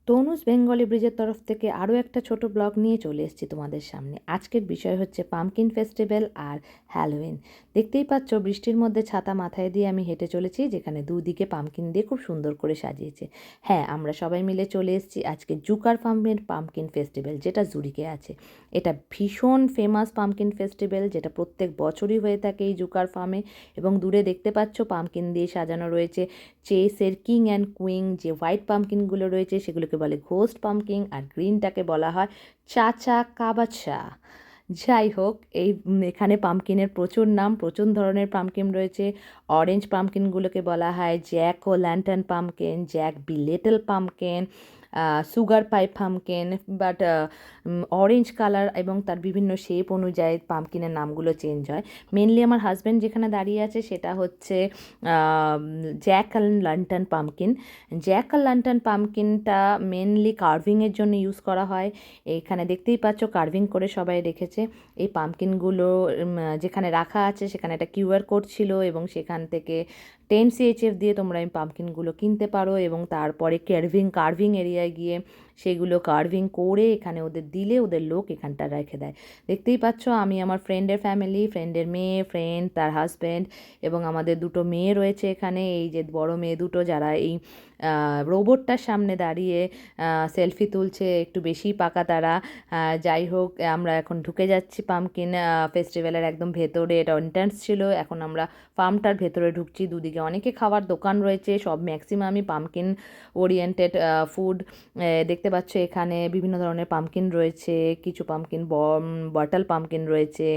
Tanuj Bengali ব্রিজের তরফ থেকে আরও একটা ছোট ব্লগ নিয়ে চলে এসেছি তোমাদের সামনে। আজকের বিষয় হচ্ছে পামকিন ফেস্টিভ্যাল আর হ্যালোউইন। দেখতেই পাচ্ছ বৃষ্টির মধ্যে ছাতা মাথায় দিয়ে আমি হেঁটে চলেছি, যেখানে দুদিকে পামকিন দিয়ে খুব সুন্দর করে সাজিয়েছে। হ্যাঁ, আমরা সবাই মিলে চলে এসেছি আজকে জুকার ফার্মের পামকিন ফেস্টিভ্যাল, যেটা জুরিকে আছে। এটা ভীষণ ফেমাস পামকিন ফেস্টিভ্যাল, যেটা প্রত্যেক বছরই হয়ে থাকে এই জুকার ফার্মে। এবং দূরে দেখতে পাচ্ছ পামকিন দিয়ে সাজানো রয়েছে চেসের কিং অ্যান্ড কুইন। যে হোয়াইট পামকিনগুলো রয়েছে সেগুলোকে বলে ঘোস্ট পামকিন, আর গ্রিনটাকে বলা হয় চাচা কাবাচা। যাই হোক, এখানে পামকিনের প্রচুর নাম, প্রচুর ধরনের পামকিন রয়েছে। অরেঞ্জ পামকিনগুলোকে বলা হয় jack o lantern pumpkin, jack be little pumpkin, sugar pie pumpkin. But orange colour এবং তার বিভিন্ন শেপ অনুযায়ী পামকিনের নামগুলো চেঞ্জ হয়। মেনলি আমার হাজব্যান্ড যেখানে দাঁড়িয়ে আছে সেটা হচ্ছে জ্যাক অ্যান্ড লন্ডন পামকিন। জ্যাক আর লন্ডন পামকিনটা মেনলি কার্ভিংয়ের জন্য ইউজ করা হয়। এখানে দেখতেই পাচ্ছ কার্ভিং করে সবাই রেখেছে এই পামকিনগুলো। যেখানে রাখা আছে সেখানে একটা কিউআর কোড ছিল, এবং সেখান থেকে 10 CHF দিয়ে তোমরা এই পামকিনগুলো কিনতে পারো, এবং তারপরে কার্ভিং এরিয়ায় গিয়ে সেগুলো কার্ভিং করে এখানে ওদের দিলে ওদের লোক এখানটা রেখে দেয়। দেখতেই পাচ্ছ আমি আমার ফ্রেন্ডের ফ্যামিলি, ফ্রেন্ডের মেয়ে, ফ্রেন্ড তার হাজব্যান্ড এবং আমাদের দুটো মেয়ে রয়েছে এখানে। এই যে বড় মেয়ে দুটো, যারা এই রোবটটার সামনে দাঁড়িয়ে সেলফি তুলছে, একটু বেশি পাকা তারা। যাই হোক, আমরা এখন ঢুকে যাচ্ছি পামকিন ফেস্টিভ্যালের একদম ভেতরে। এটা এন্ট্রান্স ছিল, এখন আমরা ফার্মটার ভেতরে ঢুকছি। দুদিকে অনেকে খাবার দোকান রয়েছে, সব ম্যাক্সিমামই পামকিন ওরিয়েন্টেড ফুড। দেখতে পাচ্ছ এখানে বিভিন্ন ধরনের পামকিন রয়েছে, কিছু পামকিন বটল পামকিন রয়েছে।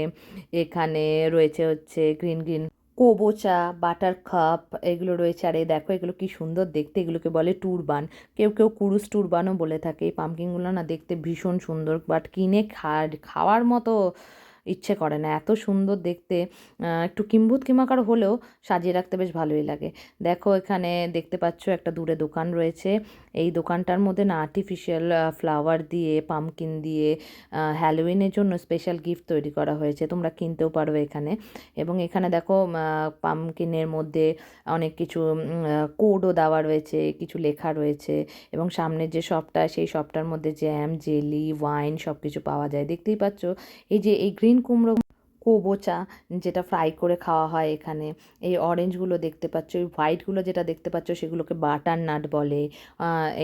এখানে রয়েছে হচ্ছে গ্রিন গ্রিন কোবোচা, বাটার কাপ, এগুলো রয়েছে। আর এই দেখো এগুলো কি সুন্দর দেখতে, এগুলোকে বলে টুরবান। কেউ কেউ কুরুস টুরবানও বলে থাকে। এই পামকিনগুলো না দেখতে ভীষণ সুন্দর, বাট কিনে খাওয়ার মতো ইচ্ছে করে না, এত সুন্দর দেখতে। একটু কিম্ভূত কিমাকার হলেও সাজিয়ে রাখতে বেশ ভালোই লাগে। দেখো এখানে দেখতে পাচ্ছ একটা দূরে দোকান রয়েছে। এই দোকানটার মধ্যে না আর্টিফিশিয়াল ফ্লাওয়ার দিয়ে, পামকিন দিয়ে হ্যালোউইনের জন্য স্পেশাল গিফট তৈরি করা হয়েছে, তোমরা কিনতেও পারো এখানে। এবং এখানে দেখো পামকিনের মধ্যে অনেক কিছু কোডও দেওয়া রয়েছে, কিছু লেখা রয়েছে। এবং সামনের যে শপটা, সেই শপটার মধ্যে জ্যাম, জেলি, ওয়াইন সব কিছু পাওয়া যায়। দেখতেই পাচ্ছ এই যে এই গ্রিন কুমড়ো কোবোচা, যেটা ফ্রাই করে খাওয়া হয় এখানে। এই অরেঞ্জগুলো দেখতে পাচ্ছ, এই হোয়াইটগুলো যেটা দেখতে পাচ্ছ সেগুলোকে বাটার নাট বলে।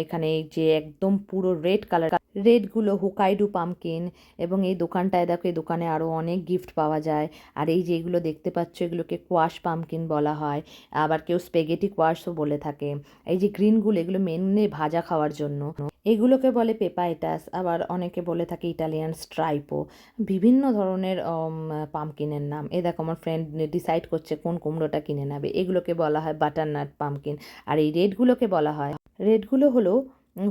এখানে এই যে একদম পুরো রেড কালার, রেডগুলো হোকাইডু পামকিন। এবং এই দোকানটায় দেখো, এই দোকানে আরও অনেক গিফট পাওয়া যায়। আর এই যেগুলো দেখতে পাচ্ছ এগুলোকে কোয়াশ পামকিন বলা হয়, আবার কেউ স্পেগেটি কোয়াশও বলে থাকে। এই যে গ্রিনগুলো, এগুলো মেনলি ভাজা খাওয়ার জন্য। এগুলোকে বলে পেপাইটাস, আবার অনেকে বলে থাকে ইটালিয়ান স্ট্রাইপো। বিভিন্ন ধরনের পামকিনের নাম। এ দেখো আমার ফ্রেন্ড ডিসাইড করছে কোন কুমড়োটা কিনে নেবে। এগুলোকে বলা হয় বাটারনাট পামকিন। আর এই রেডগুলোকে বলা হয়, রেডগুলো হলো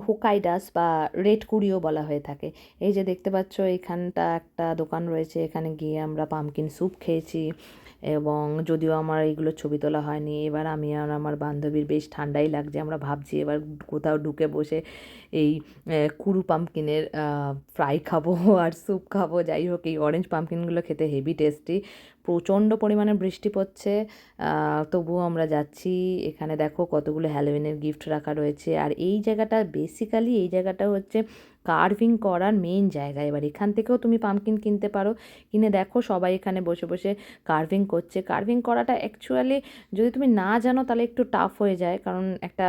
হোকাইডাস বা রেড কুড়িও বলা হয়ে থাকে। এই যে দেখতে পাচ্ছ এখানটা একটা দোকান রয়েছে, এখানে গিয়ে আমরা পামকিন স্যুপ খেয়েছি। এবং যদিও আমার এইগুলো ছবি তোলা হয়নি, এবার আমি আর আমার বান্ধবীর বেশ ঠান্ডাই লাগছে, আমরা ভাবছি এবার কোথাও ঢুকে বসে এই কুরু পামকিনের ফ্রাই খাবো আর স্যুপ খাবো। যাই হোক, এই অরেঞ্জ পামকিনগুলো খেতে হেভি টেস্টি। প্রচণ্ড পরিমাণে বৃষ্টি পড়ছে, তবুও আমরা যাচ্ছি। এখানে দেখো কতগুলো হ্যালোউইনের গিফট রাখা রয়েছে। আর এই জায়গাটা বেসিক্যালি, এই জায়গাটা হচ্ছে কার্ভিং করার মেন জায়গা। এবার এখান থেকেও তুমি পামকিন কিনতে পারো, কিনে দেখো সবাই এখানে বসে বসে কার্ভিং করছে। কার্ভিং করাটা অ্যাকচুয়ালি যদি তুমি না জানো তাহলে একটু টাফ হয়ে যায়, কারণ একটা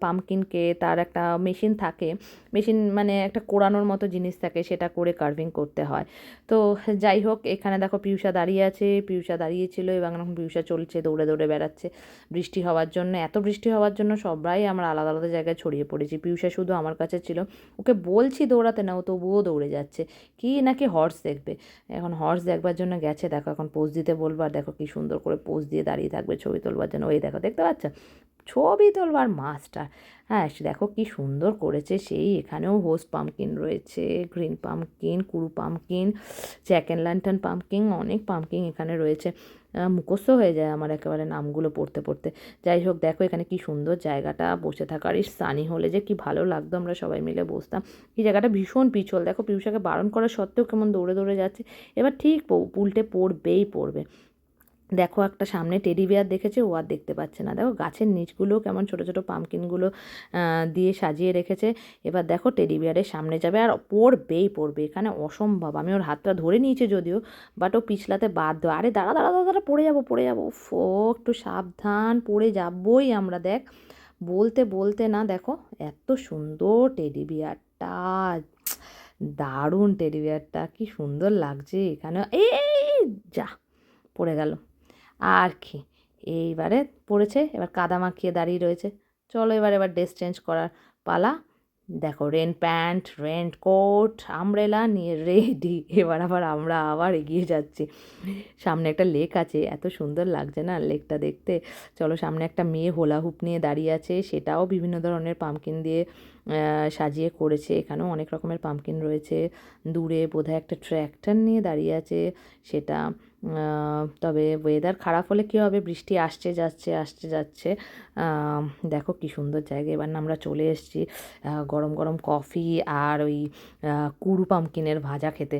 পামকিনকে তার একটা মেশিন থাকে, মেশিন মানে একটা কোড়ানোর মতো জিনিস থাকে, সেটা করে কার্ভিং করতে হয়। তো যাই হোক, এখানে দেখো পিউষা দাঁড়িয়ে আছে, পিউষা দাঁড়িয়েছিল এবং এখন পিউষা চলছে, দৌড়ে দৌড়ে বেড়াচ্ছে। বৃষ্টি হওয়ার জন্য, এত বৃষ্টি হওয়ার জন্য সবাই আমরা আলাদা আলাদা জায়গায় ছড়িয়ে পড়েছি। পিউষা শুধু আমার কাছে ছিল, ওকে বলছি দৌড়াতে না, ও তবুও দৌড়ে যাচ্ছে। কি নাকি হর্স দেখবে, এখন হর্স দেখবার জন্য গেছে। দেখো এখন পোজ দিতে বলবো, আর দেখো কি সুন্দর করে পোজ দিয়ে দাঁড়িয়ে থাকবে ছবি তোলবার জন্য। ওই দেখো, দেখতে পাচ্ছ ছবি তোলবার মাস্টার। হ্যাঁ, দেখো কি সুন্দর করেছে সেই। এখানেও হোস্ট পামকিন রয়েছে, green pumpkin, Kuru pumpkin, Jack and lantern pumpkin, অনেক পামকিন এখানে রয়েছে। মুখস্থ হয়ে যায় আমার একেবারে নামগুলো পড়তে পড়তে। যাই হোক, দেখো এখানে কি সুন্দর জায়গাটা, বসে থাকার। এই সানি হলে যে কি ভালো লাগতো, আমরা সবাই মিলে বসতাম। এই জায়গাটা ভীষণ পিছল, দেখো পিউষাকে বারণ করা সত্ত্বেও কেমন দৌড়ে দৌড়ে যাচ্ছে। এবার ঠিক উল্টে পড়বেই পড়বে। দেখো একটা সামনে টেডি বিয়ার দেখেছে, ও আর দেখতে পাচ্ছে না। দেখো গাছের নিচগুলো কেমন ছোট ছোট পামকিনগুলো দিয়ে সাজিয়ে রেখেছে। এবার দেখো টেডি বিয়ারের সামনে যাবে আর পড়বেই পড়বে, এখানে অসম্ভব। আমি ওর হাতটা ধরে নিয়েছি যদিও, বাট ও পিছলাতে বাধ্য। আরে দাঁড়া দাঁড়া দাঁড়া দাঁড়া, পড়ে যাবো পড়ে যাবো, ও একটু সাবধান, পড়ে যাবোই আমরা। দেখ বলতে বলতে না, দেখো এত সুন্দর টেডি বিয়ারটা, দারুণ টেডি বিয়ারটা, কি সুন্দর লাগছে এখানে। এই যা পড়ে গেল আর কি। এইবারে পড়েছে, এবার কাদা মাখিয়ে দাঁড়িয়ে রয়েছে। চলো এবার ড্রেস চেঞ্জ করার পালা। দেখো rain pant, rain coat, umbrella নিয়ে রেডি। এবার আমরা আবার এগিয়ে যাচ্ছি। সামনে একটা লেক আছে, এত সুন্দর লাগছে না লেকটা দেখতে। চলো, সামনে একটা মেয়ে হোলা হুপ নিয়ে দাঁড়িয়ে আছে, সেটাও বিভিন্ন ধরনের পামকিন দিয়ে সাজিয়ে করেছে। এখানেও অনেক রকমের পামকিন রয়েছে। দূরে বোধহয় একটা ট্র্যাক্টর নিয়ে দাঁড়িয়ে আছে, সেটা তবে ওয়েদার খারাপ হলে কী হবে, বৃষ্টি আসছে যাচ্ছে আসছে যাচ্ছে। দেখো কী সুন্দর জায়গা। এবার না আমরা চলে এসেছি গরম গরম কফি আর ওই কুরু পামকিনের ভাজা খেতে।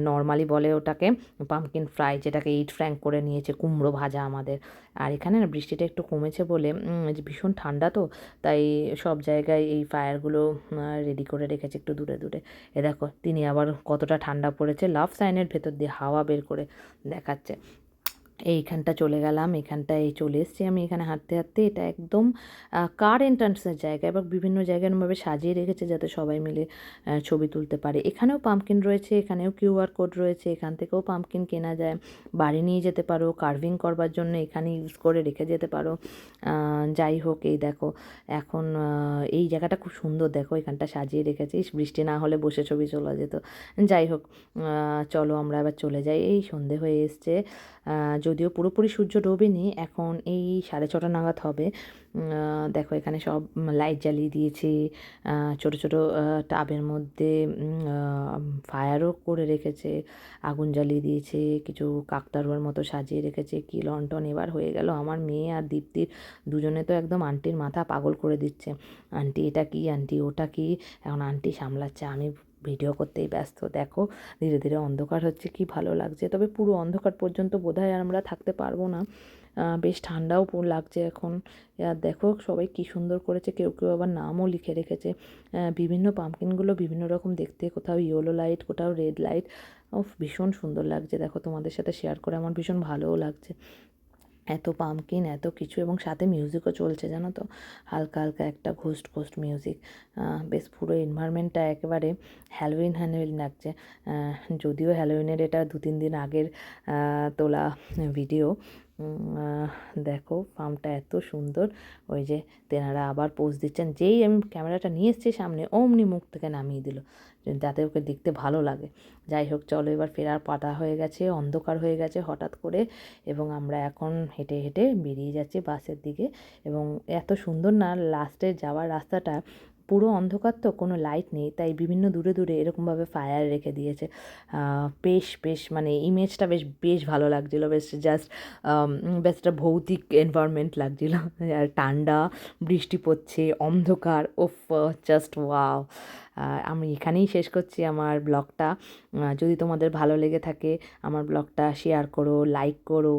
নর্মালি বলে ওটাকে পামকিন ফ্রাই, যেটাকে 8 ফ্র্যাঙ্ক করে নিয়েছে কুমড়ো ভাজা আমাদের। আর এখানে না বৃষ্টিটা একটু কমেছে বলে ভীষণ ঠান্ডা তো, তাই সব জায়গায় এই ফায়ারগুলো রেডি করে রেখেছে একটু দূরে দূরে। এ দেখো তিনি আবার কতটা ঠান্ডা পড়েছে, লাভ সাইনের ভেতর দিয়ে হাওয়া বের করে দেখাচ্ছে। এইখানটা চলে গেলাম, এখানটায় চলে এসেছি আমি। এখানে হাঁটতে হাঁটতে, এটা একদম কার এন্ট্রান্সের জায়গা। এবার বিভিন্ন জায়গায় এরমভাবে সাজিয়ে রেখেছে যাতে সবাই মিলে ছবি তুলতে পারে। এখানেও পামকিন রয়েছে, এখানেও কিউআর কোড রয়েছে, এখান থেকেও পামকিন কেনা যায়, বাড়ি নিয়ে যেতে পারো, কার্ভিং করবার জন্য এখানে ইউজ করে রেখে যেতে পারো। যাই হোক, এই দেখো এখন এই জায়গাটা খুব সুন্দর, দেখো এখানটা সাজিয়ে রেখেছে। বৃষ্টি না হলে বসে ছবি তোলা যেত। যাই হোক, চলো আমরা এবার চলে যাই। এই সন্ধে হয়ে এসছে, যদিও পুরোপুরি সূর্য ডোবেনি, এখন এই 6:30 নাগাদ হবে। দেখো এখানে সব লাইট জ্বালিয়ে দিয়েছে, ছোটো ছোটো টাবের মধ্যে ফায়ারও করে রেখেছে, আগুন জ্বালিয়ে দিয়েছে, কিছু কাকতারুয়ার মতো সাজিয়ে রেখেছে। কি লন্ঠন। এবার হয়ে গেল আমার মেয়ে আর দীপ্তির, দুজনে তো একদম আন্টির মাথা পাগল করে দিচ্ছে। আন্টি এটা কি, আন্টি ওটা কি। এখন আন্টি সামলাচ্ছে, আমি ভিডিও করতেই ব্যস্ত। দেখো ধীরে ধীরে অন্ধকার হচ্ছে, কি ভালো লাগছে। তবে পুরো অন্ধকার পর্যন্ত বোধহয় আমরা থাকতে পারবো না, বেশ ঠান্ডাও লাগছে এখন। আর দেখো সবাই কী সুন্দর করেছে, কেউ কেউ আবার নামও লিখে রেখেছে। বিভিন্ন পামকিনগুলো বিভিন্ন রকম দেখতে, কোথাও ইয়েলো লাইট, কোথাও রেড লাইট। ও ভীষণ সুন্দর লাগছে। দেখো তোমাদের সাথে শেয়ার করে আমার ভীষণ ভালোও লাগছে। এত পামকিন, এত কিছু, এবং সাথে মিউজিকও চলছে জানো তো, হালকা হালকা একটা ঘোস্ট ঘোস্ট মিউজিক। বেশ পুরো এনভায়রনমেন্টটা একেবারে হ্যালোউইন হ্যালোউইন লাগছে। যদিও হ্যালোউইনের এটা 2-3 দিন আগের তোলা ভিডিও। দেখো ফার্মটা এত সুন্দর। ওই যে তেনারা আবার পোজ দিচ্ছেন, যেই আমি ক্যামেরাটা নিয়ে এসেছি সামনে, অমনি মুখ থেকে নামিয়ে দিল, যাতে ওকে দেখতে ভালো লাগে। যাই হোক, চলো এবার ফেরার পাতা হয়ে গেছে, অন্ধকার হয়ে গেছে হঠাৎ করে, এবং আমরা এখন হেঁটে হেঁটে বেরিয়ে যাচ্ছি বাসের দিকে। এবং এত সুন্দর না, লাস্টে যাওয়ার রাস্তাটা পুরো অন্ধকার তো, কোনো লাইট নেই, তাই বিভিন্ন দূরে দূরে এরকমভাবে ফায়ার রেখে দিয়েছে। বেশ বেশ মানে ইমেজটা বেশ বেশ ভালো লাগছিলো, বেশ জাস্ট বেশ একটা ভৌতিক এনভায়রনমেন্ট লাগছিলো। আর ঠান্ডা, বৃষ্টি পড়ছে, অন্ধকার, ওফ জাস্ট ওয়াও। আমি এখানেই শেষ করছি আমার ব্লগটা। যদি তোমাদের ভালো লেগে থাকে আমার ব্লগটা শেয়ার করো, লাইক করো,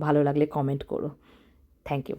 ভালো লাগলে কমেন্ট করো। Thank you.